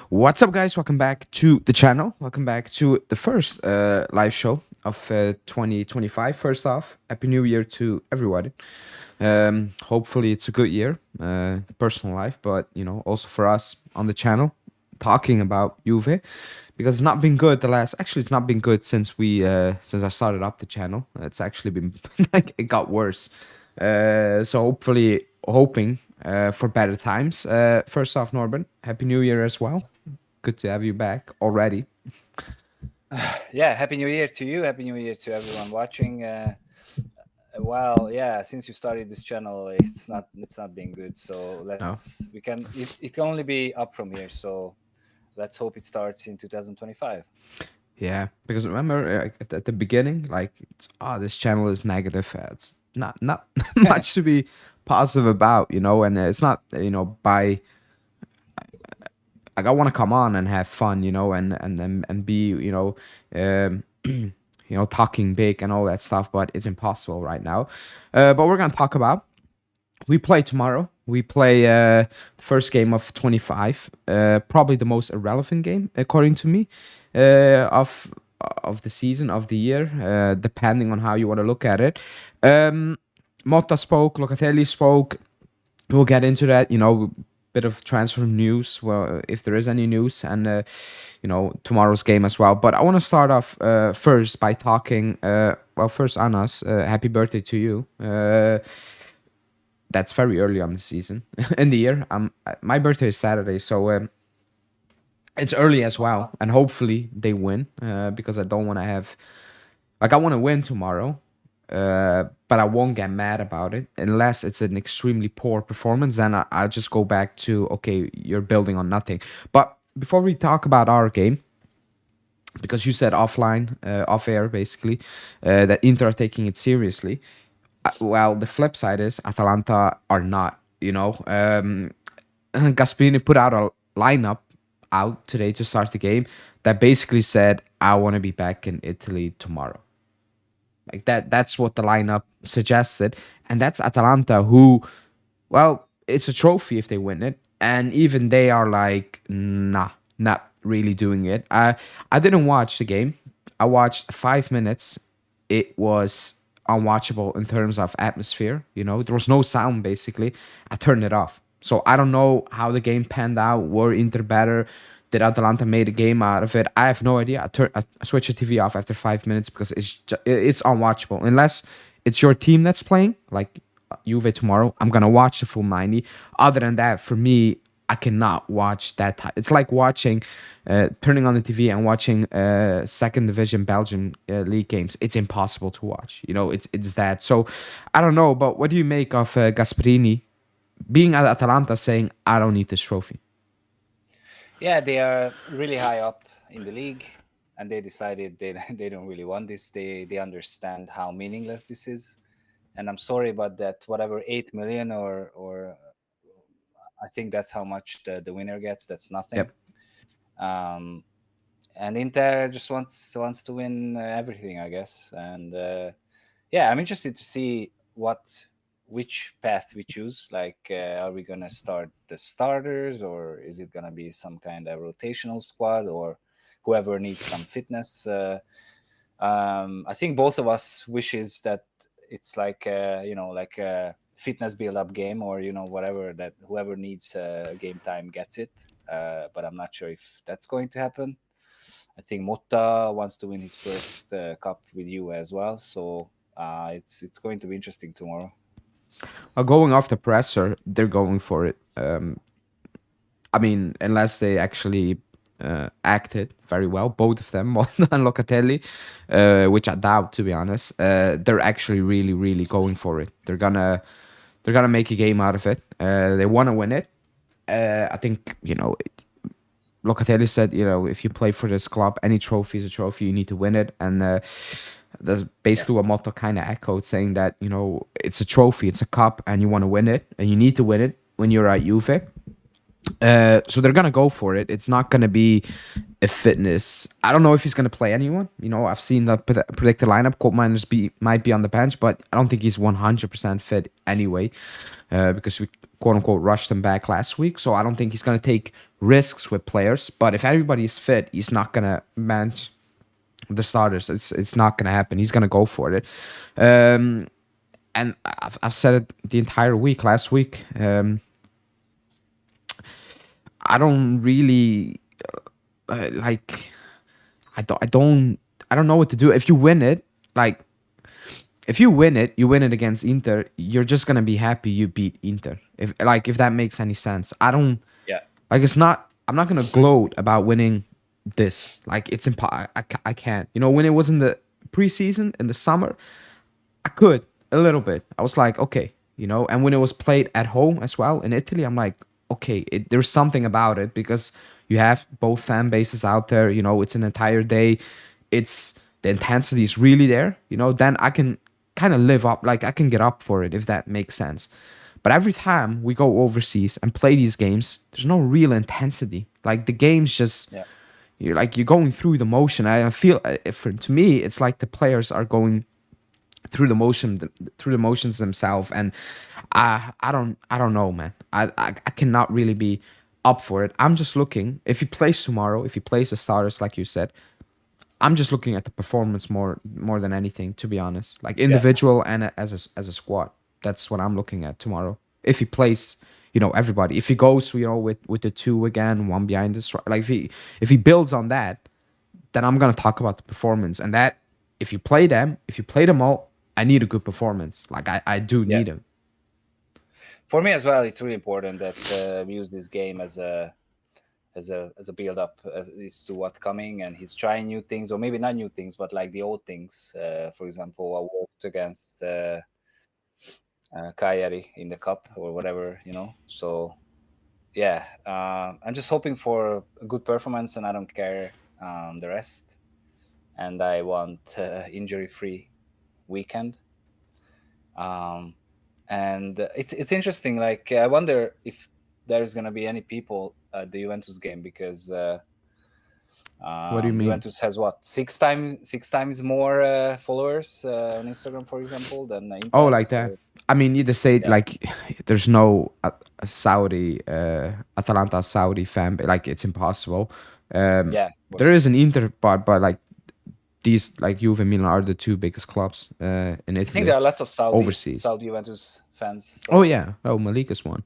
What's up, guys? Welcome back to the channel. Welcome back to the first live show of 2025. First off, Happy New Year to everybody. Hopefully, it's a good year, personal life, but also for us on the channel, talking about Juve, because it's not been good the last. Actually, it's not been good since since I started up the channel. It's actually been like it got worse. So hoping for better times. First off, Norben, Happy New Year as well. Good to have you back already. Yeah, Happy New Year to you. Happy New Year to everyone watching. Well, yeah, since you started this channel, it's not been good. So we can it can only be up from here. So let's hope it starts in 2025. Yeah, because remember at the beginning, like this channel is negative. It's not much to be positive about, and it's not by like I want to come on and have fun, and be talking big and all that stuff, but it's impossible right now. But we're gonna talk about. We play tomorrow. We play the first game of 25. Probably the most irrelevant game, according to me, of the season, of the year, depending on how you want to look at it. Motta spoke, Locatelli spoke. We'll get into that, bit of transfer news, well, if there is any news, and tomorrow's game as well. But I want to start off first by talking. First, Anas, happy birthday to you. That's very early on the season in the year. My birthday is Saturday, so it's early as well, and hopefully they win, because I don't want to have I want to win tomorrow, but I won't get mad about it unless it's an extremely poor performance. Then I'll just go back to, okay, you're building on nothing. But before we talk about our game, because you said offline, off air, basically, that Inter are taking it seriously. Well, the flip side is Atalanta are not. Gasperini put out a lineup out today to start the game that basically said, I want to be back in Italy tomorrow. Like that's what the lineup suggested. And that's Atalanta, who, well, it's a trophy if they win it. And even they are like, nah, not really doing it. I didn't watch the game. I watched 5 minutes. It was unwatchable in terms of atmosphere. There was no sound, basically. I turned it off. So I don't know how the game panned out. Were Inter better? Did Atalanta made a game out of it? I have no idea. I switched the TV off after 5 minutes because it's unwatchable. Unless it's your team that's playing, like Juve tomorrow, I'm going to watch the full 90. Other than that, for me, I cannot watch that. It's like watching, turning on the TV and watching second division Belgian league games. It's impossible to watch. It's that. So I don't know, but what do you make of Gasperini being at Atalanta saying, I don't need this trophy? Yeah, they are really high up in the league, and they decided they don't really want this. They understand how meaningless this is, and I'm sorry, but that whatever 8 million or I think that's how much the winner gets. That's nothing. Yep. And Inter just wants to win everything, I guess. And yeah, I'm interested to see which path we choose. Like, are we gonna start the starters, or is it gonna be some kind of rotational squad, or whoever needs some fitness? I think both of us wishes that it's like like a fitness build-up game, or whatever, that whoever needs game time gets it. But I'm not sure if that's going to happen. I think Motta wants to win his first cup with you as well, so it's going to be interesting tomorrow. Going off the presser, they're going for it. I mean, unless they actually acted very well, both of them, Motta and Locatelli, which I doubt, to be honest. They're actually really, really going for it. They're gonna make a game out of it. They want to win it. I think Locatelli said, if you play for this club, any trophy is a trophy. You need to win it, and that's basically what Motta kind of echoed, saying that it's a trophy, it's a cup, and you want to win it, and you need to win it when you're at Juve. So they're gonna go for it. It's not gonna be a fitness. I don't know if he's gonna play anyone. I've seen the predicted lineup. Colt might be on the bench, but I don't think he's 100% fit anyway, because quote unquote rushed him back last week. So I don't think he's gonna take risks with players. But if everybody is fit, he's not gonna bench the starters. It's not gonna happen. He's gonna go for it. And I've said it the entire week last week. I don't really like. I don't know what to do. If you win it, like if you win it, you win it against Inter. You're just gonna be happy you beat Inter. If that makes any sense. I don't Yeah. like. It's not. I'm not gonna gloat about winning this. Like it's impossible. I can't. You know, when it was in the preseason in the summer, I could a little bit. I was like, okay, you know. And when it was played at home as well in Italy, I'm like, okay, there's something about it because you have both fan bases out there. You know, it's an entire day. It's the intensity is really there. You know, then I can kind of live up. Like I can get up for it if that makes sense. But every time we go overseas and play these games, there's no real intensity. Like the games just Yeah. you're going through the motion. I feel to me it's like the players are going through the motions themselves, and I don't know, man. I cannot really be up for it. I'm just looking if he plays tomorrow, if he plays the starters like you said. I'm just looking at the performance more than anything, to be honest. Like Yeah. individual and as a squad. That's what I'm looking at tomorrow. If he plays, you know, everybody. If he goes, you know, with the two again, one behind the like if he builds on that, then I'm gonna talk about the performance. And that if you play them all, I need a good performance. Like I do Yeah. need him. For me as well, it's really important that we use this game as a build up as to what's coming, and he's trying new things, or maybe not new things, but like the old things. For example, I worked against Cagliari in the cup or whatever, you know. So yeah, I'm just hoping for a good performance, and I don't care the rest. And I want injury-free weekend. And it's interesting. Like I wonder if there's gonna be any people at the Juventus game because What do you mean? Juventus has what six times more followers on Instagram, for example, than Oh, Inter. like that. So I mean, you just say yeah, like there's no Saudi Atalanta Saudi fan like it's impossible. yeah, of There course. is an Inter part, but like these like Juve and Milan are the two biggest clubs in I think Italy there are lots of overseas. Saudi Juventus fans. Oh So yeah, oh Malik is one.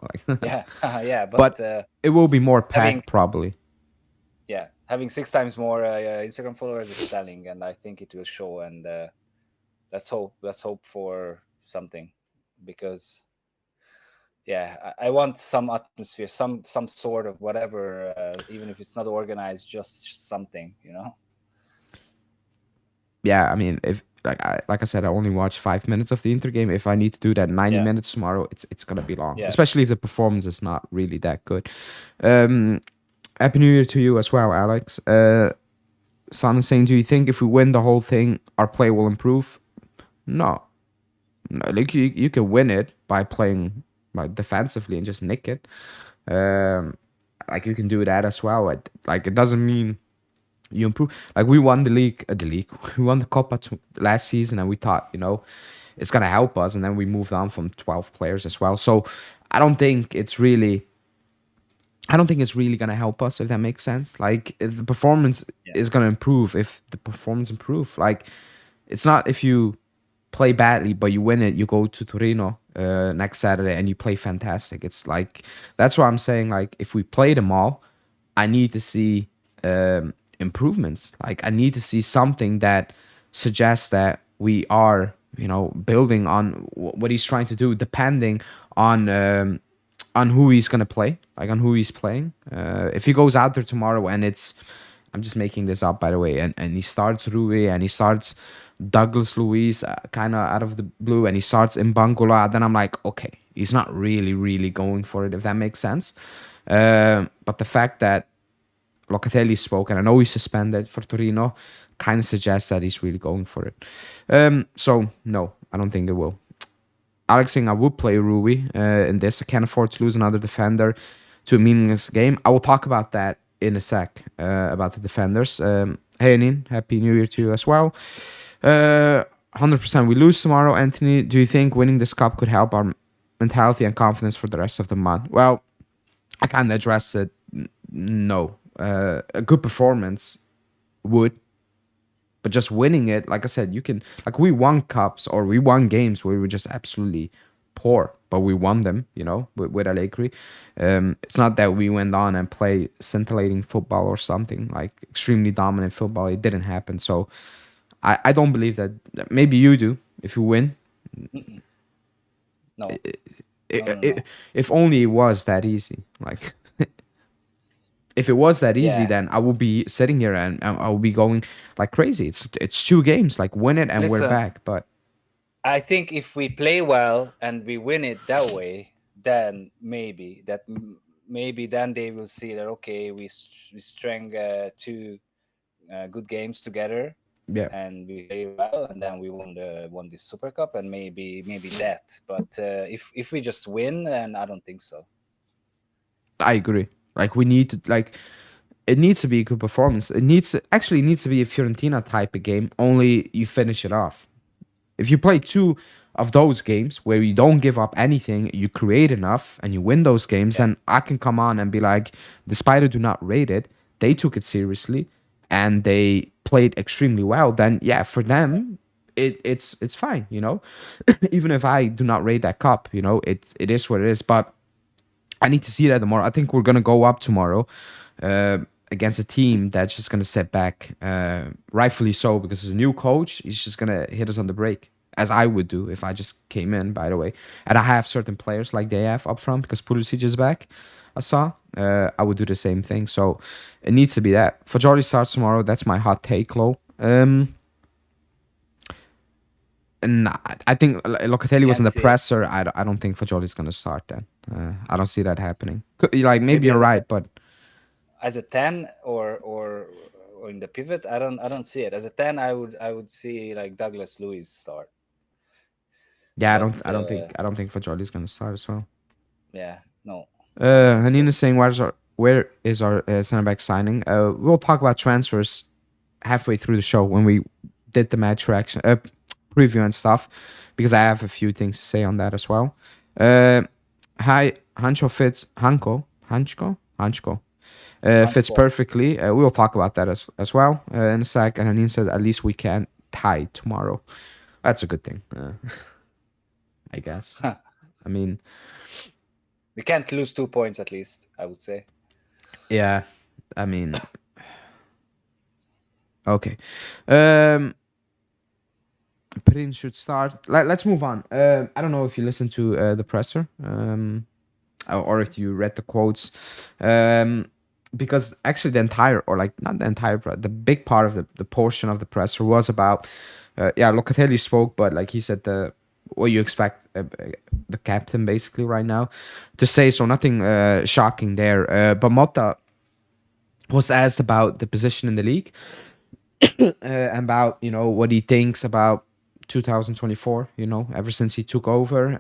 Like, yeah, yeah, but but it will be more having packed probably. having 6 times more Instagram followers is telling, and I think it will show. And let's hope for something, because yeah, I want some atmosphere, some sort of whatever, even if it's not organized, just something, you know. Yeah, I mean, if like I said, I only watch 5 minutes of the Inter game. If I need to do that 90 Yeah, minutes tomorrow, it's gonna be long, yeah. especially if the performance is not really that good. Um, Happy New Year to you as well, Alex. Son is saying, do you think if we win the whole thing, our play will improve? No, no, like you can win it by playing like defensively and just nick it. Um, like you can do that as well. Like it doesn't mean you improve. Like we won the league. We won the Coppa last season, and we thought, you know, it's gonna help us, and then we moved on from 12 players as well. So I don't think it's really. I don't think it's really gonna help us if that makes sense. Like if the performance Yeah, is gonna improve if the performance improve. Like it's not if you play badly but you win it, you go to Torino next Saturday and you play fantastic. It's like that's why I'm saying like if we play them all, I need to see improvements. Like I need to see something that suggests that we are, you know, building on what he's trying to do, depending on who he's gonna play, like on who he's playing. If he goes out there tomorrow and it's, I'm just making this up by the way, and he starts Rui and he starts Douglas Luiz kind of out of the blue and he starts in Bangula, then I'm like, okay, he's not really going for it, if that makes sense. But the fact that Locatelli spoke, and I know he's suspended for Torino, kind of suggests that he's really going for it. So no, I don't think it will. Alex saying I would play Rui in this. I can't afford to lose another defender to a meaningless game. I will talk about that in a sec, about the defenders. Hey, Anin, Happy New Year to you as well. 100% we lose tomorrow, Anthony. Do you think winning this cup could help our mentality and confidence for the rest of the month? Well, I kind of addressed it. No, a good performance would, but just winning it, like I said, you can, like, we won cups or we won games where we were just absolutely poor, but we won them, with Allegri. It's not that we went on and play scintillating football or something like extremely dominant football. It didn't happen. So I don't believe that. Maybe you do if you win. Mm-mm. No, It, no, no, it, no. if only it was that easy. Like, if it was that easy, Yeah. then I would be sitting here and I would be going like crazy. It's 2 games, like win it and we're Listen, back. But I think if we play well and we win it that way, then maybe then they will see that okay, we strung 2 good games together yeah, and we play well, and then we won this Super Cup, and maybe that. But if we just win, then I don't think so. I agree. Like, we need to, like, it needs to be a good performance. It needs to be a Fiorentina type of game. Only you finish it off. If you play 2 of those games where you don't give up anything, you create enough and you win those games, Yeah, then I can come on and be like, despite I do not rate it, they took it seriously and they played extremely well. Then yeah, for them, it's fine. Even if I do not rate that cup, it is what it is. But I need to see that tomorrow. I think we're gonna go up tomorrow uh, against a team that's just gonna sit back, rightfully so, because as a new coach, he's just gonna hit us on the break, as I would do if I just came in. By the way, and I have certain players like they have up front because Pulisic is back. I saw. I would do the same thing. So it needs to be that. Fajoli starts tomorrow. That's my hot take, Lo. And I think Locatelli was in can't the see it. presser. I don't think Fajoli's gonna start then. I don't see that happening. Like, maybe Maybe you're right, but as a 10 or in the pivot, I don't see it. As a 10, I would see like Douglas Luiz start. yeah, I But don't think Fajoli's gonna start as well. yeah, no, I don't think so. Hanina's saying, where is our center back signing? We'll talk about transfers halfway through the show when we did the match reaction preview and stuff, because I have a few things to say on that as well. Hi, Hancho fits Hancho fits Hanko. perfectly. We'll talk about that as well in a sec. And Hanin said, at least we can tie tomorrow. That's a good thing, I guess. I mean, We can't lose 2 points at least, I would say. yeah. I mean, okay. Prince should start. Let's move on. I don't know if you listened to the presser, or if you read the quotes, because actually the entire, or like not the entire, the big part of the portion of the presser was about, Locatelli spoke, but like he said, what you expect the captain basically right now to say. So nothing shocking there. But Motta was asked about the position in the league, about what he thinks about 2024, ever since he took over.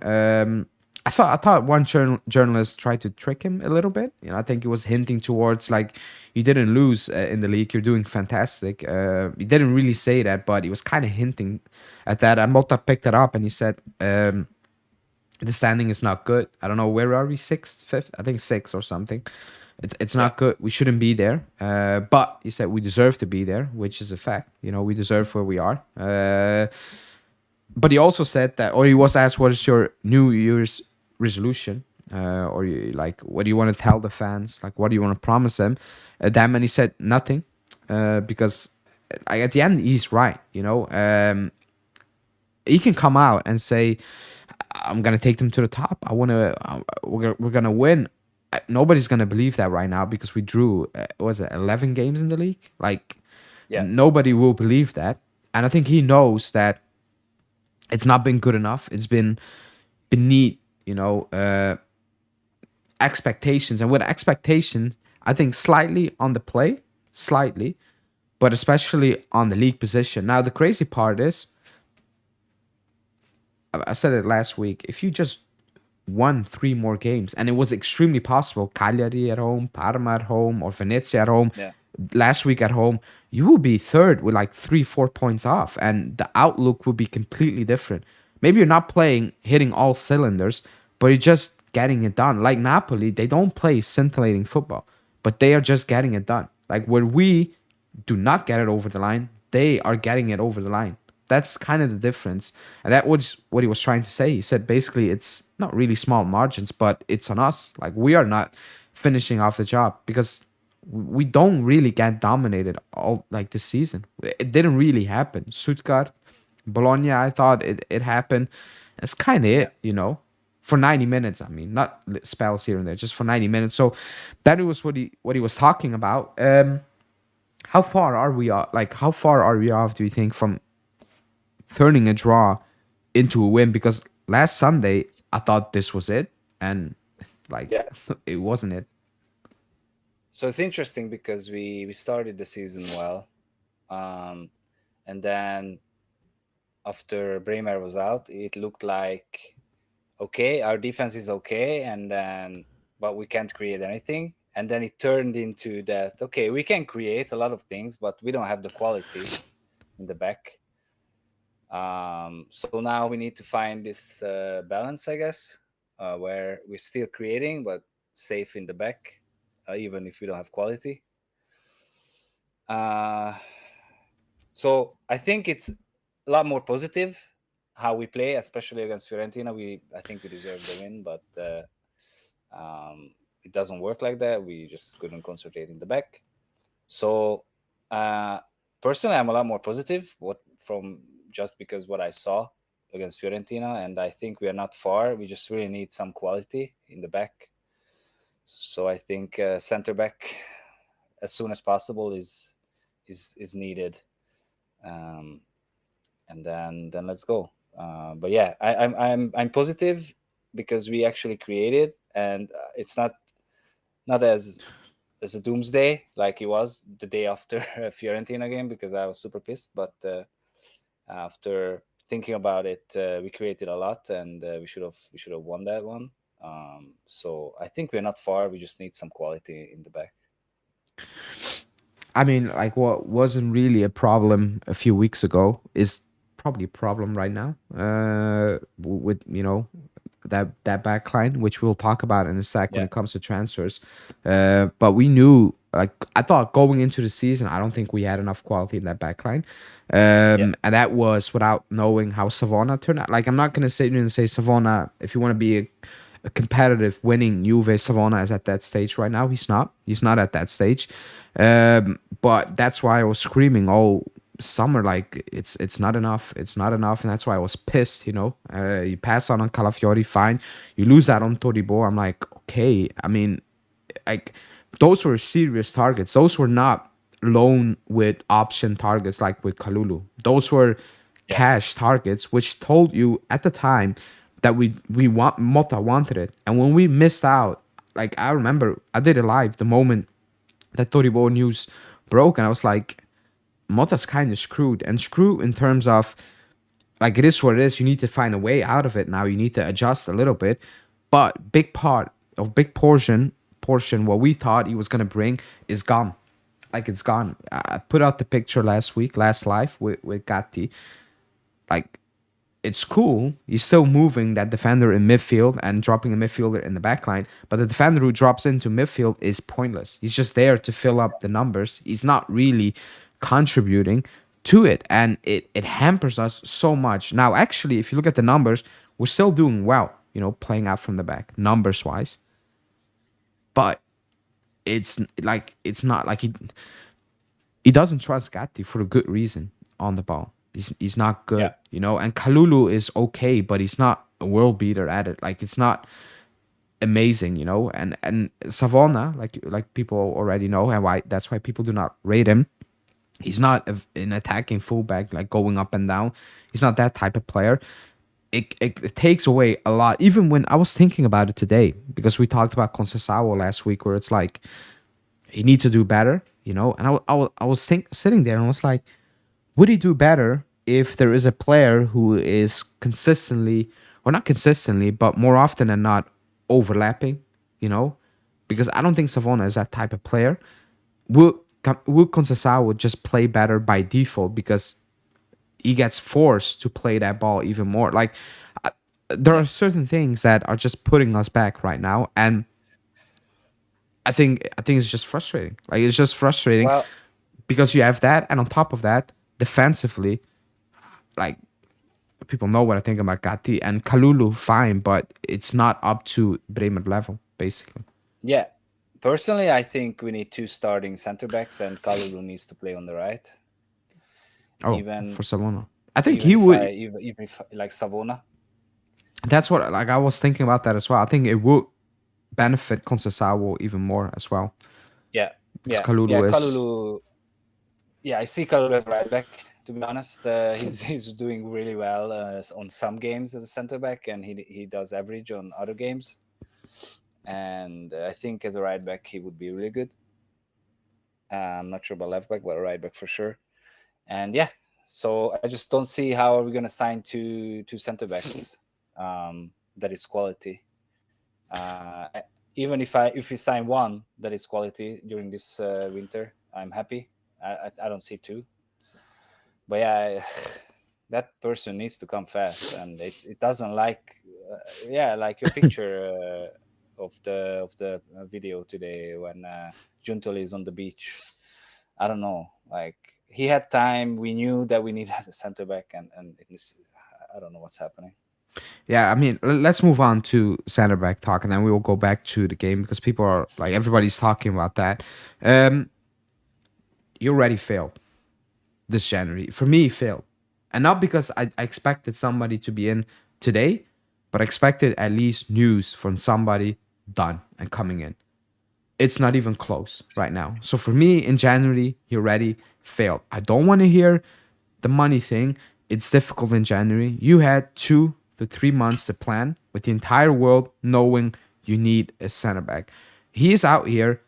I thought one journalist tried to trick him a little bit. I think he was hinting towards like, you didn't lose in the league, you're doing fantastic. He didn't really say that, but he was kind of hinting at that. And Motta picked it up and he said, the standing is not good. I don't know, where are we, sixth, fifth? I think sixth or something. It's Yeah, not good. We shouldn't be there. But he said we deserve to be there, which is a fact. We deserve where we are. But he also said that, or he was asked, what is your New Year's resolution? Or like, what do you want to tell the fans? Like, what do you want to promise them? That man, he said nothing, because at the end, he's right. He can come out and say, I'm gonna take them to the top. We're gonna win. Nobody's gonna believe that right now because we drew, was it 11 games in the league? Like, yeah, nobody will believe that, and I think he knows that it's not been good enough. It's been beneath, expectations, and with expectations, I think slightly on the play, slightly, but especially on the league position. Now the crazy part is, I said it last week, if you just won 3 more games, and it was extremely possible, Cagliari at home, Parma at home, or Venezia at home, yeah, last week at home, you will be third with like 3-4 points off, and the outlook would be completely different. Maybe you're not hitting all cylinders, but you're just getting it done. Like Napoli, they don't play scintillating football, but they are just getting it done. Like where we do not get it over the line, they are getting it over the line. That's kind of the difference. And that was what he was trying to say. He said basically it's not really small margins, but it's on us. Like we are not finishing off the job because we don't really get dominated all like this season. It didn't really happen. Stuttgart, Bologna, I thought it happened. That's kind of Yeah. it, for 90 minutes. I mean, not spells here and there, just for 90 minutes. So that was what he was talking about. How far are we off? Like, how far are we off? Do you think from turning a draw into a win? Because last Sunday I thought this was it, and like Yeah. it wasn't it. So it's interesting because we started the season well, um, and then after Bremer was out, it looked like okay, our defense is okay, and then but we can't create anything. And then it turned into that okay, we can create a lot of things, but we don't have the quality in the back. So now we need to find this balance, I guess, where we're still creating but safe in the back, even if we don't have quality. Uh, so I think it's a lot more positive how we play, especially against Fiorentina. I think we deserve the win, but it doesn't work like that. We just couldn't concentrate in the back. So uh, personally, I'm a lot more positive. What from just because what I saw against Fiorentina, and I think we are not far. We just really need some quality in the back. So I think center back as soon as possible is needed, um, and then let's go. But yeah, I'm positive because we actually created, and it's not as a doomsday like it was the day after a Fiorentina game because I was super pissed. But after thinking about it, we created a lot, and we should have won that one. So I think we're not far. We just need some quality in the back. I mean, like what wasn't really a problem a few weeks ago is probably a problem right now. With that back line, which we'll talk about in a sec when Yeah, it comes to transfers. But we knew, like, I thought going into the season, I don't think we had enough quality in that back line. yeah, And that was without knowing how Savona turned out. Like, I'm not gonna sit here and say Savona, if you want to be a competitive winning Juve, Savona is at that stage right now. He's not. He's not at that stage. But that's why I was screaming all summer, like it's not enough. It's not enough, and that's why I was pissed. You pass on Calafiori, fine. You lose that on Toribo. I'm like, okay. I mean, like those were serious targets. Those were not loan with option targets like with Kalulu. Those were yeah, cash targets, which told you at the time that we want Motta wanted it. And when we missed out, like I remember I did it live the moment that Toribo news broke, and I was like, Motta's kind of screwed, and screwed in terms of like it is what it is. You need to find a way out of it now. You need to adjust a little bit, but big portion what we thought he was gonna bring is gone. Like it's gone. I put out the picture last live with Gatti. Like it's cool. He's still moving that defender in midfield and dropping a midfielder in the back line. But the defender who drops into midfield is pointless. He's just there to fill up the numbers. He's not really contributing to it. And it hampers us so much. Now, actually, if you look at the numbers, we're still doing well, playing out from the back, numbers wise. But it's not like he doesn't trust Gatti for a good reason on the ball. He's not yeah, good, and Kalulu is okay, but he's not a world beater at it. Like it's not amazing, and Savona, like people already know, and why that's why people do not rate him. He's not an attacking fullback, like going up and down. He's not that type of player. It takes away a lot. Even when I was thinking about it today, because we talked about Conceição last week, where it's like he needs to do better, and I was sitting there and was like, would he do better if there is a player who is consistently, or not consistently, but more often than not, overlapping, you know? Because I don't think Savona is that type of player. Will Conceição would just play better by default because he gets forced to play that ball even more. Like, there Yeah. are certain things that are just putting us back right now, and I think it's just frustrating. Like it's just frustrating Well, because you have that, and on top of that, defensively, like people know what I think about Gatti and Kalulu, fine, but it's not up to Bremer level, basically. yeah. Personally, I think we need two starting center backs, and Kalulu needs to play on the right. Oh, Even for Savona, I think even he if would. even if like Savona. That's what like I was thinking about that as well. I think it would benefit Conceição even more as well Yeah, because yeah. Kalulu is. Kalulu. Yeah, I see Kalulu as right back. To be honest, he's doing really well on some games as a center back, and he does average on other games. And I think as a right back he would be really good. I'm not sure about left back, but a right back for sure. And yeah, so I just don't see how are we gonna sign two center backs that is quality. Even if we sign one that is quality during this winter, I'm happy. I don't see two, but yeah, that person needs to come fast, and it doesn't like yeah, like your picture of the video today when Giuntoli is on the beach. I don't know, like he had time. We knew that we needed a center back, and I don't know what's happening. Yeah, I mean, let's move on to center back talk, and then we will go back to the game because people are like everybody's talking about that. Um, you already failed this January. For me, it failed, and not because I expected somebody to be in today, but I expected at least news from somebody done and coming in. It's not even close right now. So for me, in January, he already failed. I don't want to hear the money thing. It's difficult in January. You had 2 to 3 months to plan with the entire world knowing you need a center back. He is out here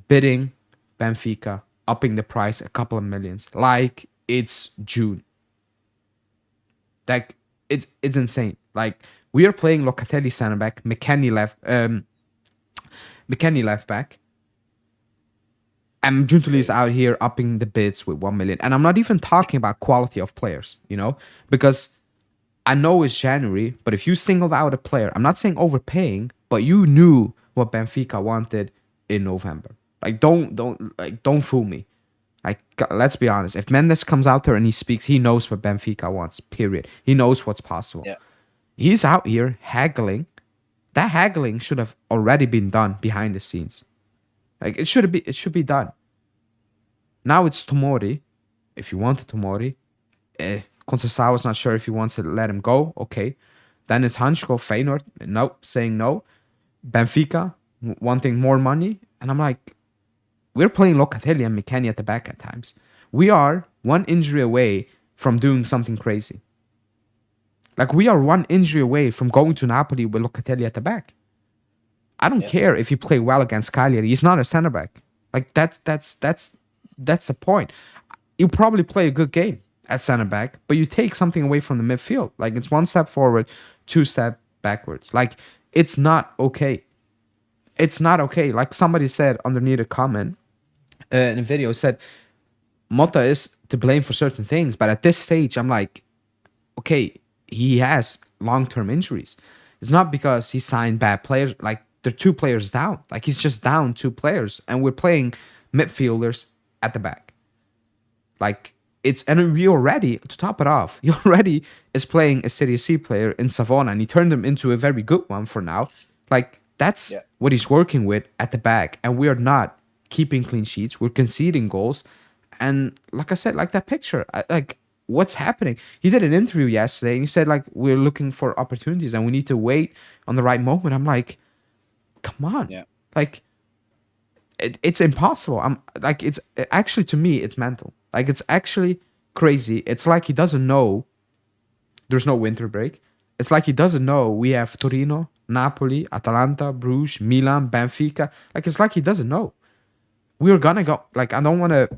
bidding Benfica, upping the price a couple of millions, like it's June. Like it's insane. Like we are playing Locatelli center back, McKennie left back, and Juntoli is Crazy. out here upping the bids with 1 million. And I'm not even talking about quality of players, because I know it's January, but if you singled out a player, I'm not saying overpaying, but you knew what Benfica wanted in November. Like don't fool me. Like let's be honest. If Mendes comes out there and he speaks, he knows what Benfica wants. Period. He knows what's possible. Yeah, He's out here haggling. That haggling should have already been done behind the scenes. Like it should be done. Now it's Tomori. If you wanted Tomori, Conceição is not sure if he wants to let him go. Okay. Then it's Hansko, Feyenoord. No, saying no. Benfica wanting more money. And I'm like, we're playing Locatelli and McKennie at the back at times. We are one injury away from doing something crazy. Like we are one injury away from going to Napoli with Locatelli at the back. I don't yeah, care if you play well against Cagliari. He's not a center back. Like that's the point. You probably play a good game at center back, but you take something away from the midfield. Like it's one step forward, two step backwards. Like it's not okay. It's not okay. Like somebody said underneath a comment in a video said Motta is to blame for certain things, but at this stage, I'm like, okay, he has long term injuries. It's not because he signed bad players. Like they're two players down. Like he's just down two players, and we're playing midfielders at the back. Like and we already to top it off, he already is playing a Serie C player in Savona, and he turned him into a very good one for now. Like that's yeah, what he's working with at the back, and we are not keeping clean sheets. We're conceding goals, and like I said, like that picture, like what's happening? He did an interview yesterday, and he said like we're looking for opportunities, and we need to wait on the right moment. I'm like, come on, yeah, like it's impossible. I'm like it's actually to me it's mental. Like it's actually crazy. It's like he doesn't know there's no winter break. It's like he doesn't know we have Torino, Napoli, Atalanta, Bruges, Milan, Benfica. Like it's like he doesn't know. We're gonna go. Like I don't want to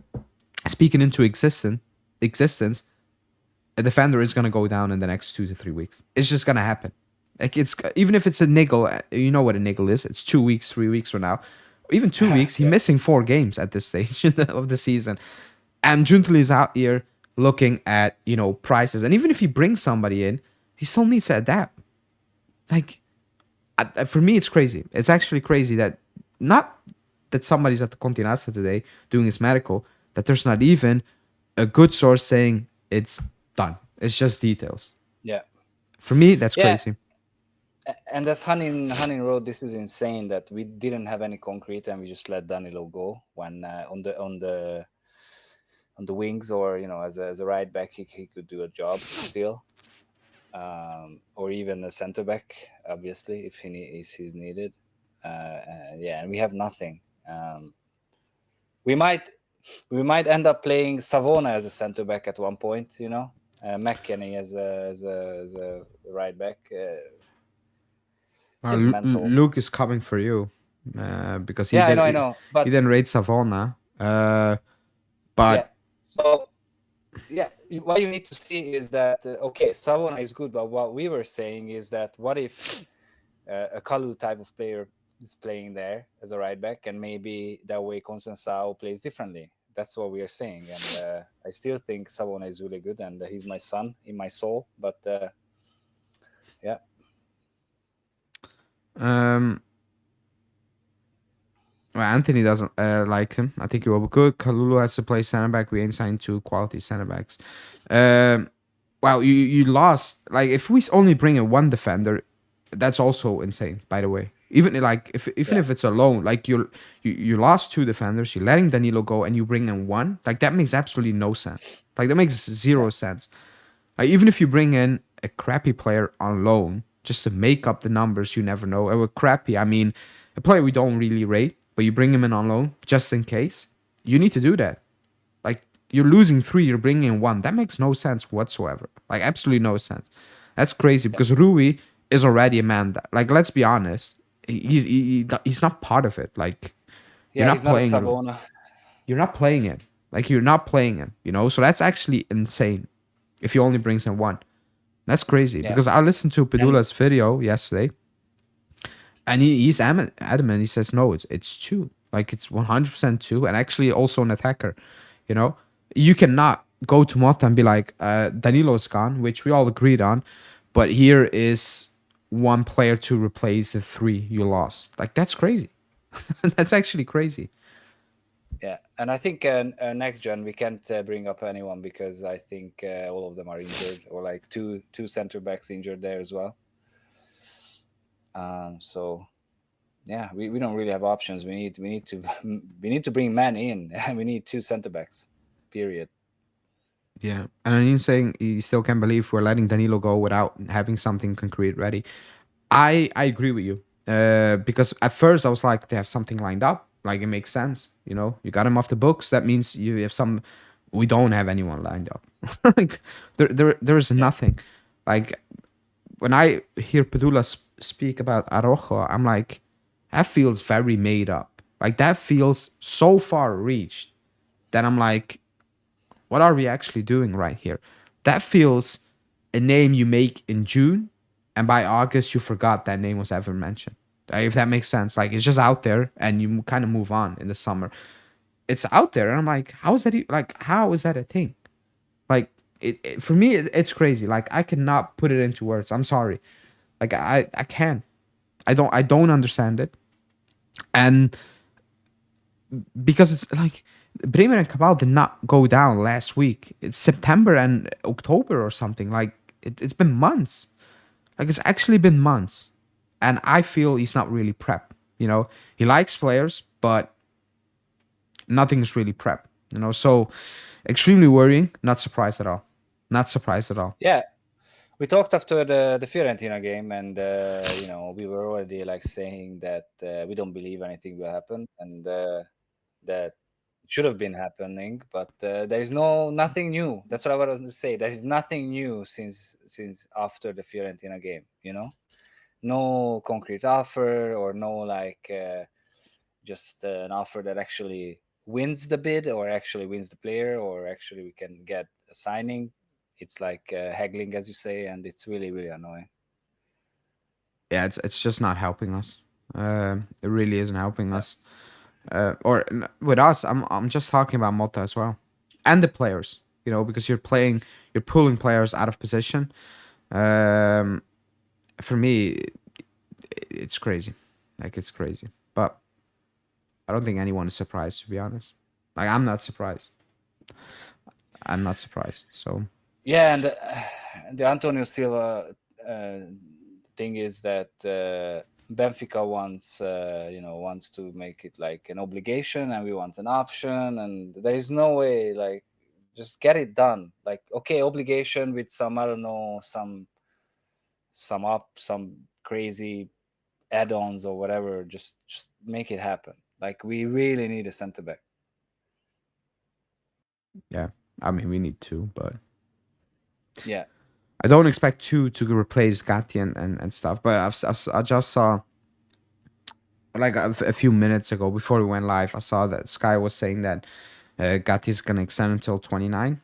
speak it into existence. A defender is gonna go down in the next 2 to 3 weeks. It's just gonna happen. Like it's even if it's a niggle, you know what a niggle is. It's 2 weeks, 3 weeks from now, even 2 weeks. He's yeah, missing 4 games at this stage of the season, and Juntoli is out here looking at prices. And even if he brings somebody in, he still needs to adapt. Like, for me, it's crazy. It's actually crazy that not that somebody's at the Continasta today doing his medical, that there's not even a good source saying it's done. It's just details. Yeah. For me, that's Yeah. crazy. And as Hanin wrote, this is insane that we didn't have any concrete and we just let Danilo go when on the wings, or as a right back he could do a job still, or even a center back, obviously, if he's needed. Yeah, and we have nothing. We might end up playing Savona as a center back at one point. McKennie as a right back. It's mental. Luke is coming for you because Yeah, I know. he But then rates Savona. yeah, But so yeah, what you need to see is that okay, Savona is good, but what we were saying is that what if a Kalu type of player is playing there as a right back, and maybe that way Conceição plays differently. That's what we are saying, and I still think Savona is really good, and he's my son in my soul. But yeah, well, Anthony doesn't like him. I think he will be good. Kalulu has to play center back. We ain't signed two quality center backs. Wow, you lost. Like, if we only bring in one defender, that's also insane. By the way, even like if it's a loan, like you lost two defenders, you're letting Danilo go, and you bring in one. Like, that makes absolutely no sense. Like, that makes zero sense. Like, even if you bring in a crappy player on loan just to make up the numbers, you never know. And with crappy, I mean a player we don't really rate, but you bring him in on loan just in case. You need to do that. Like, you're losing three, you're bringing in one. That makes no sense whatsoever. Like, absolutely no sense. That's crazy because Rui is already a man that, like, let's be honest, he's not part of it. Like, you're not he's not a playing it. Savona. You're not playing it. Like, you're not playing him, So that's actually insane if he only brings in one. That's crazy because I listened to Pedula's video yesterday, and he's adamant. He says no, it's two. Like, it's 100% two, and actually also an attacker. You cannot go to Motta and be like, Danilo's gone, which we all agreed on, but here is one player to replace the three you lost. Like, that's crazy. That's actually crazy. Yeah, and I think next gen we can't bring up anyone because I think all of them are injured, or like two center backs injured there as well. So yeah, we don't really have options. We need to bring men in. We need two center backs. Period. Yeah, and Anin's saying he still can't believe we're letting Danilo go without having something concrete ready. I agree with you because at first I was like, they have something lined up. Like, it makes sense. You got him off the books. That means you have some. We don't have anyone lined up. Like, there is nothing. Like, when I hear Padula speak about Arojo, I'm like, that feels very made up. Like, that feels so far reached that I'm like, what are we actually doing right here? That feels a name you make in June, and by August you forgot that name was ever mentioned. If that makes sense. Like, it's just out there and you kind of move on in the summer. It's out there, and I'm like, how is that a thing? Like, for me, it's crazy. Like, I cannot put it into words. I'm sorry. Like, I can't. I don't understand it. And because it's like Bremer and Cabal did not go down last week. It's September and October or something. Like, it's been months. Like, it's actually been months. And I feel he's not really prep. He likes players, but nothing's really prep. So extremely worrying. Not surprised at all. Not surprised at all. Yeah, we talked after the Fiorentina game, and we were already like saying that we don't believe anything will happen, and that it should have been happening, but there is nothing new. That's what I was going to say. There is nothing new since after the Fiorentina game. No concrete offer, or no like just an offer that actually wins the bid, or actually wins the player, or actually we can get a signing. It's like haggling, as you say, and it's really, really annoying. Yeah, it's just not helping us. It really isn't helping us. Or with us, I'm just talking about Motta as well, and the players. Because you're pulling players out of position, For me, it's crazy. Like it's crazy. But I don't think anyone is surprised, to be honest. Like I'm not surprised. I'm not surprised. So Yeah, and the Antonio Silva thing is that Benfica wants wants to make it like an obligation, and we want an option, and there is no way like just get it done. Like okay, obligation with some, I don't know, some crazy add-ons or whatever. Just make it happen. Like we really need a center back. yeah, I mean we need two, but Yeah, I don't expect two to replace Gatti and stuff. But I just saw like a few minutes ago before we went live, I saw that Sky was saying that Gatti is gonna extend until 29.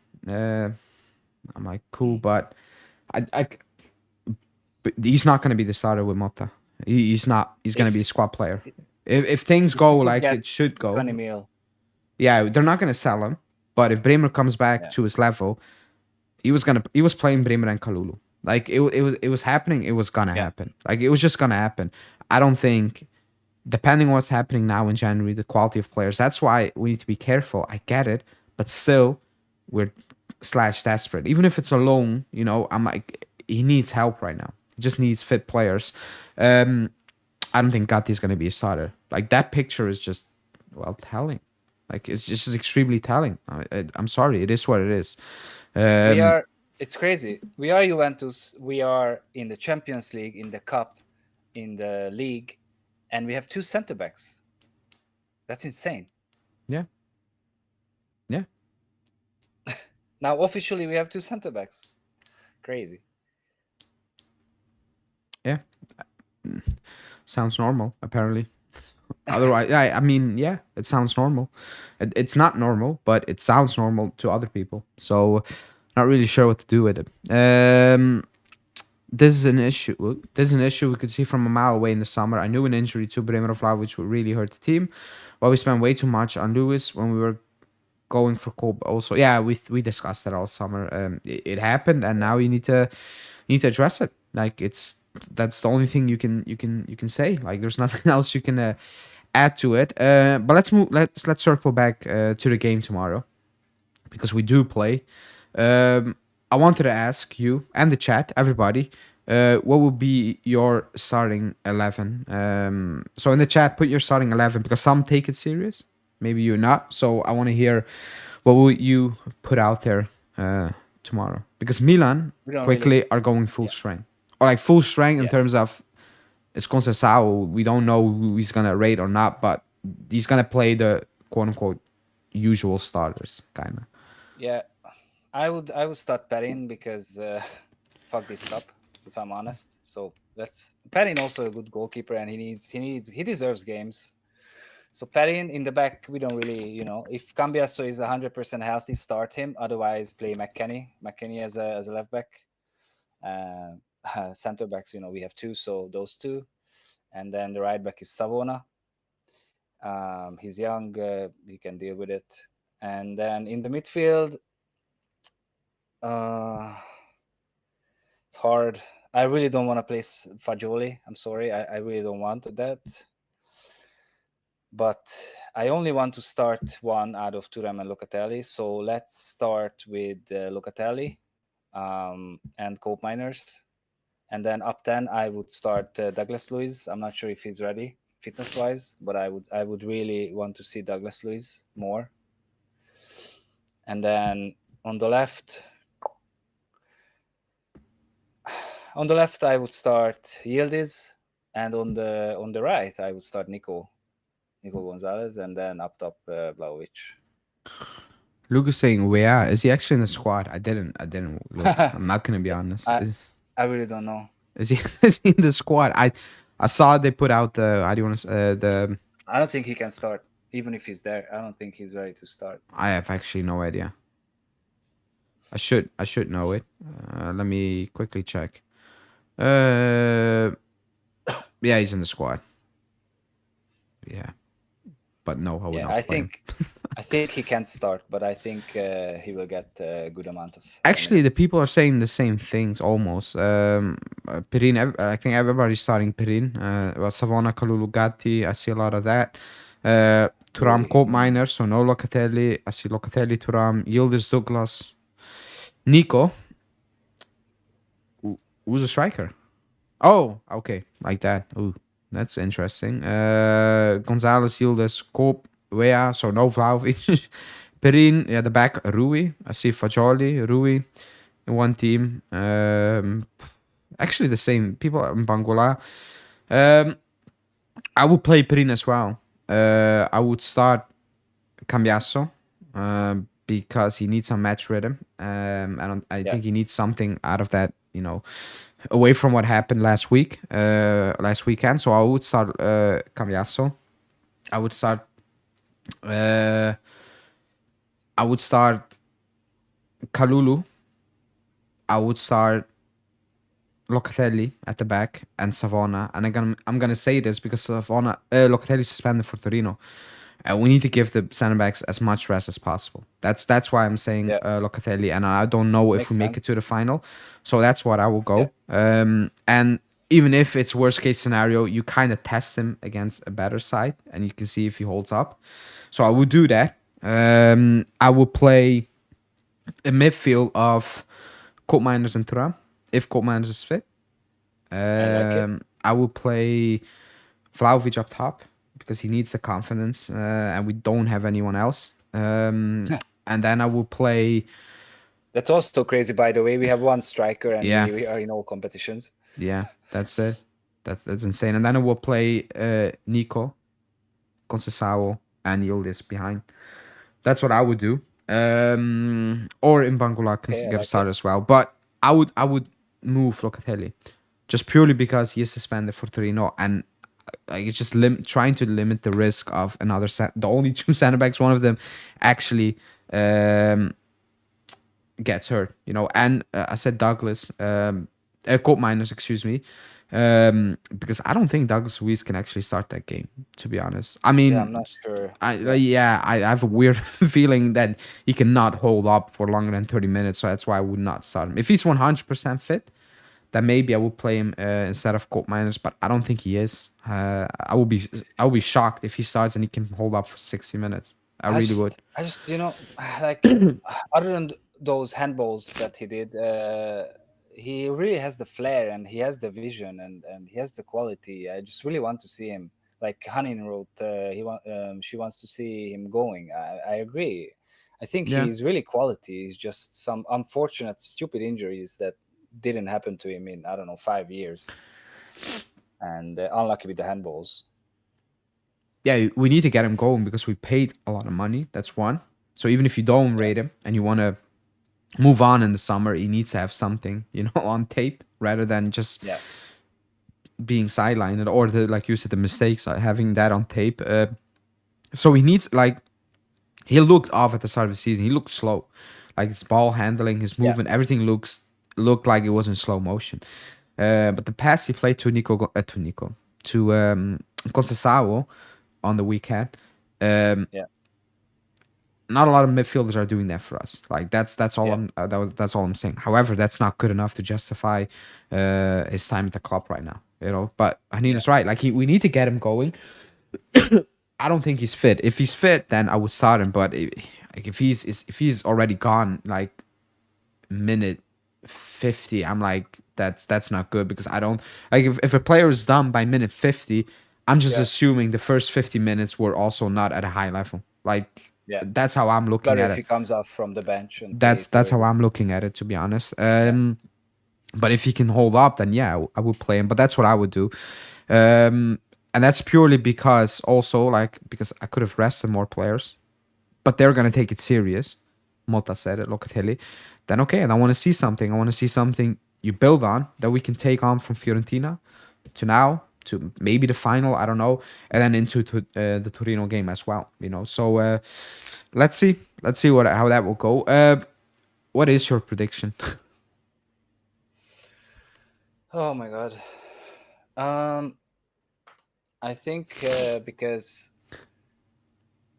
I'm like cool, but I but he's not gonna be the starter with Motta. He's not. He's gonna be a if squad player. If things if go we could like get it should go, 20 mil, yeah, they're not gonna sell him. But if Bremer comes back yeah, to his level, he was playing Bremer and Kalulu. Like it was happening. It was gonna yeah, happen. Like it was just gonna happen. I don't think, depending on what's happening now in January, the quality of players. That's why we need to be careful. I get it, but still, we're slash desperate. Even if it's a loan, I'm like, he needs help right now. He just needs fit players. I don't think Gatti is going to be a starter. Like that picture is just telling. Like it's just extremely telling. I'm sorry, it is what it is. we Um, are. It's crazy. We are Juventus. We are in the Champions League, in the cup, in the league, and we have two center backs. That's insane. yeah, yeah, Now officially we have two center backs. Crazy. yeah. Sounds normal, apparently. Otherwise, I mean, yeah, it sounds normal. It's not normal, but it sounds normal to other people. So, not really sure what to do with it. This is an issue. This is an issue we could see from a mile away in the summer. I knew an injury to Bremer Vlahovic would really hurt the team, but we spent way too much on Luiz when we were going for Kobe. Also, yeah, we discussed that all summer. It happened, and now you need to address it. Like that's the only thing you can say. Like there's nothing else you can add to it. But let's move. Let's circle back to the game tomorrow because we do play. I wanted to ask you and the chat, everybody, what would be your starting 11? So in the chat, put your starting 11 because some take it serious. Maybe you're not. So I want to hear what will you put out there tomorrow? Because Milan We don't really. quickly are going full Yeah, strength. Or like full strength in yeah, terms of it's Conceição. We don't know who he's gonna rate or not, but he's gonna play the quote unquote usual starters, kinda. yeah. I would start Perin because fuck this cup, if I'm honest. So that's Perin also a good goalkeeper, and he deserves games. So Perin in the back, we don't really, if Cambiasso is 100% healthy, start him. Otherwise, play McKennie. McKennie as a left back. Uh, Center backs, we have two, so those two, and then the right back is Savona. He's young, he can deal with it. And then in the midfield, uh, it's hard. I really don't want to play Fagioli. I'm sorry, I really don't want that. But I only want to start one out of Thuram and Locatelli. So let's start with Locatelli and Cope Miners. And then up 10, I would start Douglas Luiz. I'm not sure if he's ready fitness wise, but I would really want to see Douglas Luiz more. And then on the left, I would start Yildiz, and on the right, I would start Nico Gonzalez, and then up top Vlahovic. Luke is saying, "Where is he actually in the squad?" I didn't look. I'm not gonna be honest. I I really don't know. Is he is he in the squad? I saw they put out the how do you want to the. I don't think he can start, even if he's there. I don't think he's ready to start. I have actually no idea. I should know it. Let me quickly check. Yeah, he's in the squad. Yeah, but no, I would Yeah, not play him. I think he can start, but I think he will get a good amount of Actually, the minutes. people are saying the same things almost. Perin. I think everybody's starting Perin. Well, Savona, Kalulu, Gatti. I see a lot of that. Turam, Really? Colt Miner. So no Locatelli. I see Locatelli, Turam, Yildiz, Douglas, Nico. Who's a striker? Oh, okay, like that. Ooh, that's interesting. Gonzalez, Yildiz, Coop, Wea. So no Vlahovic. Perin, yeah, the back, Rui. I see Fagioli, Rui in one team. Actually, the same people in Bangola. Um, I would play Perin as well. I would start Cambiaso because he needs some match rhythm. And I Yeah. think he needs something out of that, away from what happened last weekend. So I would start Cambiaso. I would start. Uh, I would start Kalulu. I would start Locatelli at the back and Savona. And I'm gonna say this because Locatelli suspended for Torino. We need to give the center backs as much rest as possible. That's why I'm saying Yeah. Locatelli, and I don't know if Makes we make it sense. to the final. So that's what I will Yeah. go. And even if it's worst case scenario, you kind of test him against a better side, and you can see if he holds up. So I would do that. I will play a midfield of Colt Miners and Thuram if Colt Miners is fit. I like it. I will play Vlahovic up top because he needs the confidence, and we don't have anyone else. And then I will play, That's also crazy, by the way. We have one striker and yeah, we are in all competitions. yeah, that's it. That's insane. And then I will play Nico, Conceição, and Yildiz behind. That's what I would do. Or in Bangula can Okay, I get a like it. start as well. But I would move Locatelli just purely because he is suspended for Torino, and like it's just trying to limit the risk of another the only two center backs. One of them actually gets hurt, And I said Douglas, Colt Miners, excuse me, because I don't think Douglas Luiz can actually start that game. To be honest, I Yeah, I'm mean, not sure. I Yeah. yeah, I have a weird feeling that he cannot hold up for longer than 30 minutes. So that's why I would not start him. If he's 100% fit, then maybe I would play him instead of Colt Miners. But I don't think he is. I would be shocked if he starts and he can hold up for 60 minutes. I really would. I just, like, other than those handballs that he did, he really has the flair and he has the vision and he has the quality. I just really want to see him. Like Hanin wrote, she wants to see him going. I agree. I think Yeah. he's really quality. He's just some unfortunate, stupid injuries that didn't happen to him in, I don't know, 5 years, and unlucky with the handballs. Yeah, we need to get him going because we paid a lot of money. That's one. So even if you don't Yeah, rate him and you want to move on in the summer, he needs to have something, on tape rather than just yeah, being sidelined or like you said, the mistakes, having that on tape. So he needs he looked off at the start of the season. He looked slow, like his ball handling, his yeah, movement, everything looked like it was in slow motion. But the pass he played to Conceição on the weekend. yeah, Not a lot of midfielders are doing that for us. Like that's all yeah, that's all I'm saying. However, that's not good enough to justify his time at the club right now. But yeah, Hanina's right. Like we need to get him going. I don't think he's fit. If he's fit, then I would start him. But if he's already gone like minute 50, I'm like that's not good because I don't like if a player is done by minute 50, I'm just yeah, assuming the first 50 minutes were also not at a high level. Like yeah. that's how I'm looking Better at if he it. comes off from the bench and play That's how 30. I'm looking at it, to be honest. Yeah, But if he can hold up, then yeah, I would play him. But that's what I would do. And that's purely because also because I could have rested more players, but they're gonna take it serious. Motta said it, Locatelli. Then okay, and I want to see something. I want to see something you build on that we can take on from Fiorentina to now to maybe the final. I don't know, and then into the Torino game as well. So let's see. Let's see how that will go. What is your prediction? oh my god. um I think because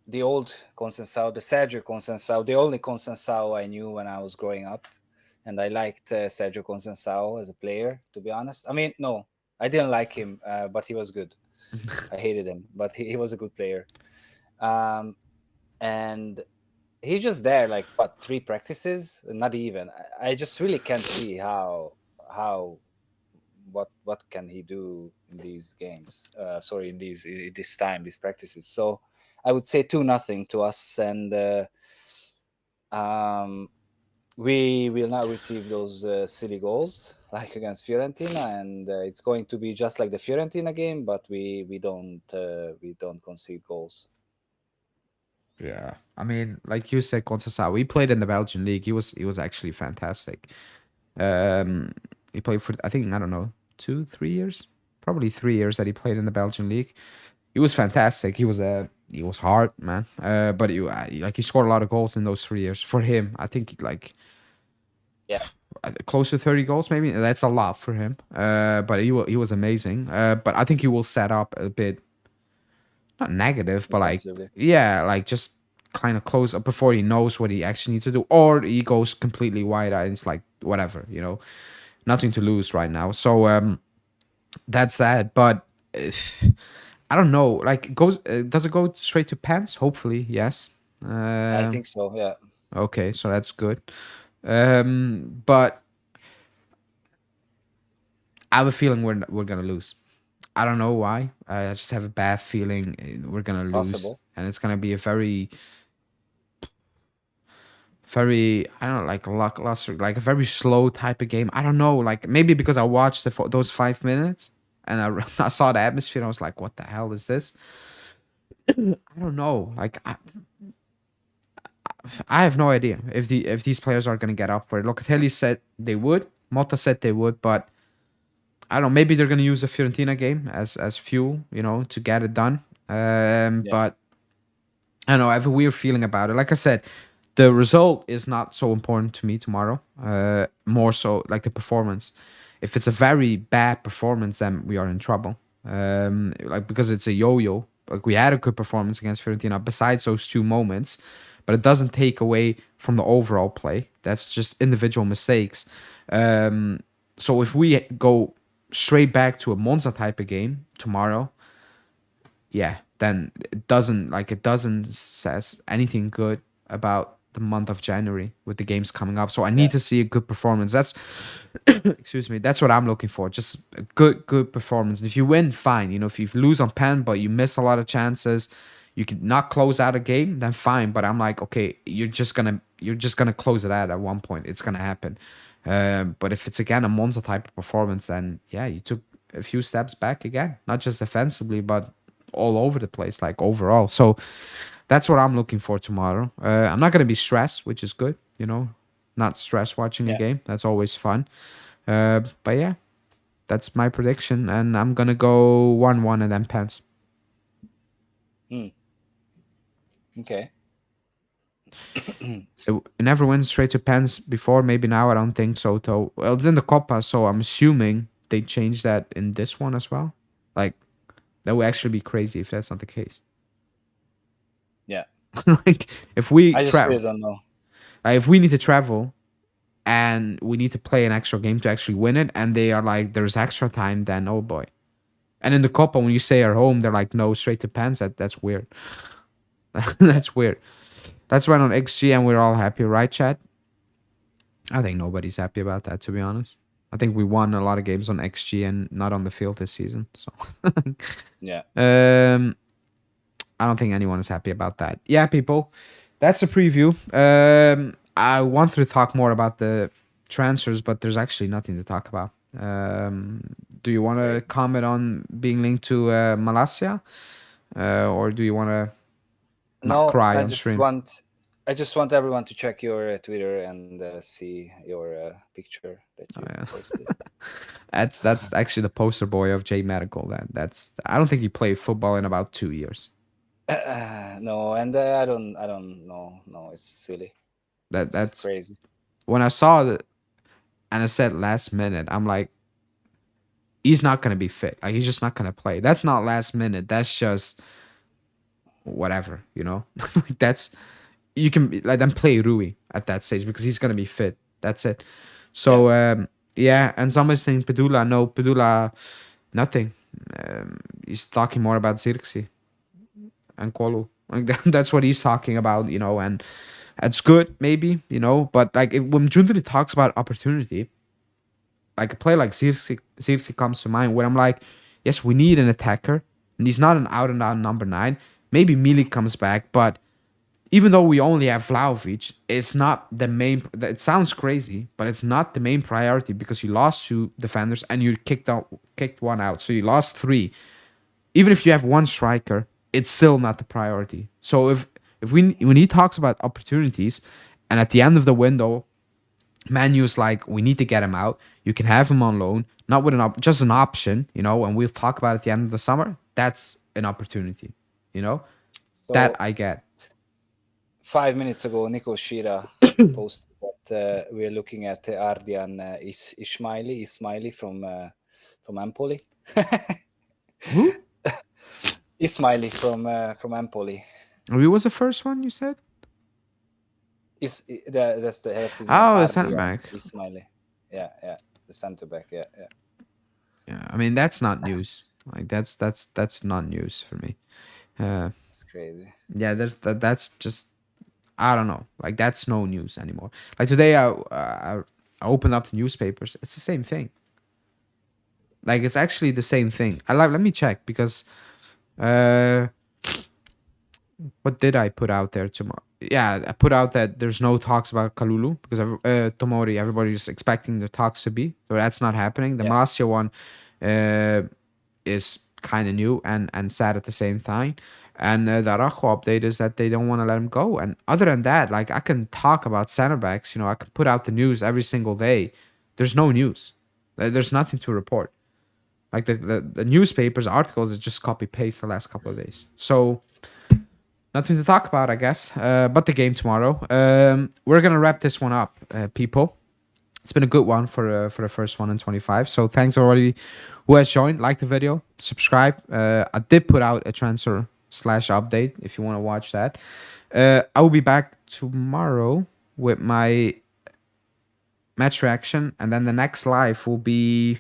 the old Consensao, the Sergio Consensao, the only Consensao I knew when I was growing up, and I liked Sergio Conceição as a player. To be honest, I mean, no, I didn't like him, but he was good. I hated him, but he was a good player. Um, and he's just there, like what, 3 practices? Not even. I just really can't see how what can he do in these games? Sorry, in this time, these practices. So I would say 2-0 to us, and um, we will now receive those silly goals like against Fiorentina, and it's going to be just like the Fiorentina game, but we don't concede goals. Yeah, I mean, like you said, Conceição, we played in the Belgian league. He was actually fantastic. Um, he played for, I think, I don't know, 2, 3 years, probably 3 years that he played in the Belgian league. He was fantastic. He was hard, man. But like he scored a lot of goals in those 3 years. For him, I think like Yeah, close to 30 goals, maybe. That's a lot for him. But he was amazing. But I think he will set up a bit, not negative, but like, defensively. yeah, like just kind of close up before he knows what he actually needs to do, or he goes completely wide eyed. It's like whatever, nothing to lose right now. So that's that. But I don't know. Like, does it go straight to pants? Hopefully, yes. I think so. Yeah, Okay, so that's good. But I have a feeling we're gonna lose. I don't know why. I just have a bad feeling we're gonna lose, possible. and it's gonna be a very I don't know, like lackluster, like a very slow type of game. I don't know, like maybe because I watched those 5 minutes and I saw the atmosphere. And I was like, what the hell is this? I don't know. Like I have no idea if these players are gonna get up for it. Locatelli said they would. Motta said they would, but I don't know. Maybe they're gonna use the Fiorentina game as fuel, to get it done. Yeah, But I don't know. I have a weird feeling about it. Like I said, the result is not so important to me tomorrow. More so like the performance. If it's a very bad performance, then we are in trouble. Like because it's a yo-yo. Like we had a good performance against Fiorentina besides those 2 moments, but it doesn't take away from the overall play. That's just individual mistakes. So if we go straight back to a Monza type of game tomorrow, yeah, then it doesn't says anything good about the month of January with the games coming up. So I yeah, need to see a good performance. That's excuse me. That's what I'm looking for. Just a good performance. And if you win, fine. If you lose on pen, but you miss a lot of chances, you can not close out a game, then fine. But I'm like, okay, you're just gonna close it out at one point. It's gonna happen. But if it's again a Monza type of performance, then yeah, you took a few steps back again, not just defensively, but all over the place, like overall. So that's what I'm looking for tomorrow. I'm not gonna be stressed, which is good. Not stress watching a yeah. game. That's always fun. But yeah, that's my prediction, and I'm gonna go 1-1 and then pens. Hmm. Okay. It never went straight to pens before. Maybe now I don't think so. Though, well, it's in the Coppa, so I'm assuming they changed that in this one as well. Like that would actually be crazy if that's not the case. Yeah. Like if we I just travel, really don't know. if we need to travel and we need to play an extra game to actually win it, and they are like, there's extra time, then oh boy. And in the Copa, when you say at home, they're like, no, straight to pens. That's weird. Yeah. That's weird. That's why on XG, and we're all happy, right, Chad? I think nobody's happy about that, to be honest. I think we won a lot of games on XG and not on the field this season. So, Yeah. um, I don't think anyone is happy about that. Yeah, people, that's a preview. I wanted to talk more about the transfers, but there's actually nothing to talk about. Do you want to Crazy. comment on being linked to Malasia, or do you want to not No, cry on stream? I just want everyone to check your Twitter and see your picture that Oh, you yeah. posted. That's actually the poster boy of J Medical. That's I don't think he played football in about 2 years. No, and I don't know. No, it's silly. It's That's crazy. when I saw that and I said last minute, I'm like, he's not gonna be fit. Like he's just not gonna play. That's not last minute. That's just whatever. Like that's you can like then play Rui at that stage because he's gonna be fit. That's it. So yeah, and somebody's saying Padula. No, Padula, nothing. He's talking more about Zirkzee and Kolu. Like that's what he's talking about, and it's good maybe, but like when Juntoli talks about opportunity, like a player like Zirkzee comes to mind where I'm like, yes, we need an attacker, and he's not an out and out number 9. Maybe Milik comes back, but even though we only have Vlahovic, it's not the main. It sounds crazy, but it's not the main priority because you lost 2 defenders and you kicked one out, so you lost 3. Even if you have 1 striker, it's still not the priority. So if when he talks about opportunities, and at the end of the window, Manu's like, we need to get him out. You can have him on loan, not with just an option, and we'll talk about it at the end of the summer. That's an opportunity, that So I get. 5 minutes ago, Nico Shira posted that we're looking at Ardian Ismaili from Empoli. Who? Ismaili from Empoli. Who was the first one you said? That's his name. Oh, the Ardian center back. Ismaili. Yeah, the center back. Yeah. Yeah, I mean that's not news. Like that's not news for me. It's crazy. Yeah, that's just, I don't know. Like that's no news anymore. Like today, I opened up the newspapers. It's the same thing. Like it's actually the same thing. Let me check because, what did I put out there tomorrow? Yeah, I put out that there's no talks about Kalulu because Tomori. Everybody's expecting the talks to be, so that's not happening. The Malasia one is kind of new and sad at the same time. And the Araujo update is that they don't want to let him go. And other than that, like I can talk about center backs. I can put out the news every single day. There's no news. There's nothing to report. Like the newspapers articles is just copy paste the last couple of days. So nothing to talk about, I guess. But the game tomorrow. We're gonna wrap this one up, people. It's been a good one for the first one in 25. So thanks already who has joined. Like the video, subscribe. I did put out a transfer / update if you want to watch that. I will be back tomorrow with my match reaction, and then the next live will be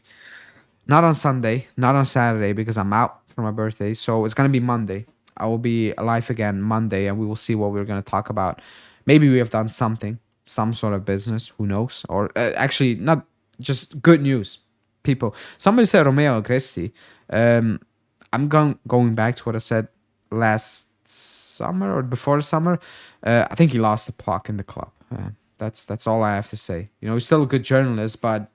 not on Sunday, not on Saturday because I'm out for my birthday. So it's gonna be Monday. I will be live again Monday, and we will see what we're gonna talk about. Maybe we have done something, some sort of business. Who knows? Or actually, not just good news. People, somebody said Romeo Agresti. I'm going back to what I said last summer or before the summer. I think he lost the plug in the club. That's all I have to say. He's still a good journalist, but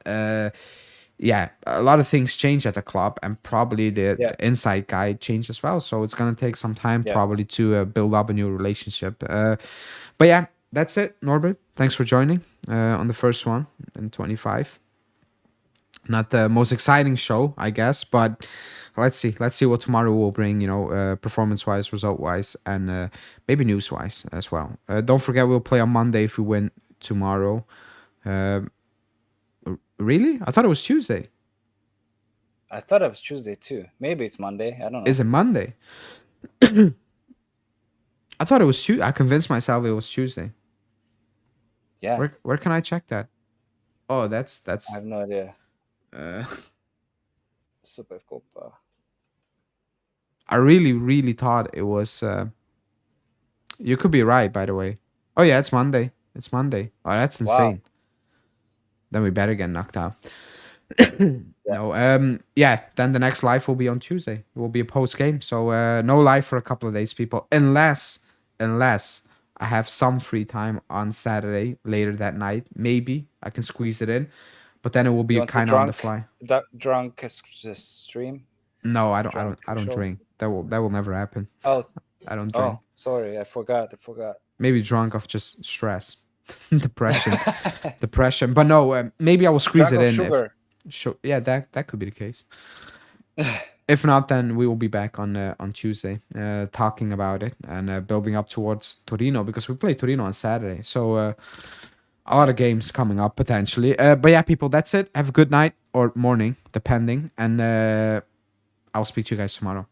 yeah, a lot of things change at the club, and probably the inside guy changed as well. So it's gonna take some time probably to build up a new relationship. But yeah, that's it, Norbert. Thanks for joining on the first one in 25. Not the most exciting show, I guess, but let's see what tomorrow will bring, performance-wise, result-wise, and maybe news-wise as well. Don't forget, we'll play on Monday if we win tomorrow. Really? I thought it was Tuesday. I thought it was Tuesday too. Maybe it's Monday. I don't know. Is it Monday? I thought it was Tuesday. I convinced myself it was Tuesday. Yeah. Where can I check that? Oh, that's. I have no idea. Uh, Supercoppa. I really thought it was. You could be right, by the way. Oh yeah, it's Monday. It's Monday. Oh, that's insane. Wow. Then we better get knocked out. No. Yeah. Then the next live will be on Tuesday. It will be a post game. So no live for a couple of days, people. Unless I have some free time on Saturday later that night. Maybe I can squeeze it in. But then it will be kind of on the fly. Drunk stream? No, I don't drink. That will never happen. Oh, I don't drink. Oh, sorry, I forgot. Maybe drunk of just stress, depression. But no, maybe I will squeeze it in. Sugar. Yeah, that could be the case. If not, then we will be back on Tuesday, talking about it and building up towards Torino, because we play Torino on Saturday. So a lot of games coming up potentially. But yeah, people, that's it. Have a good night or morning, depending. And I'll speak to you guys tomorrow.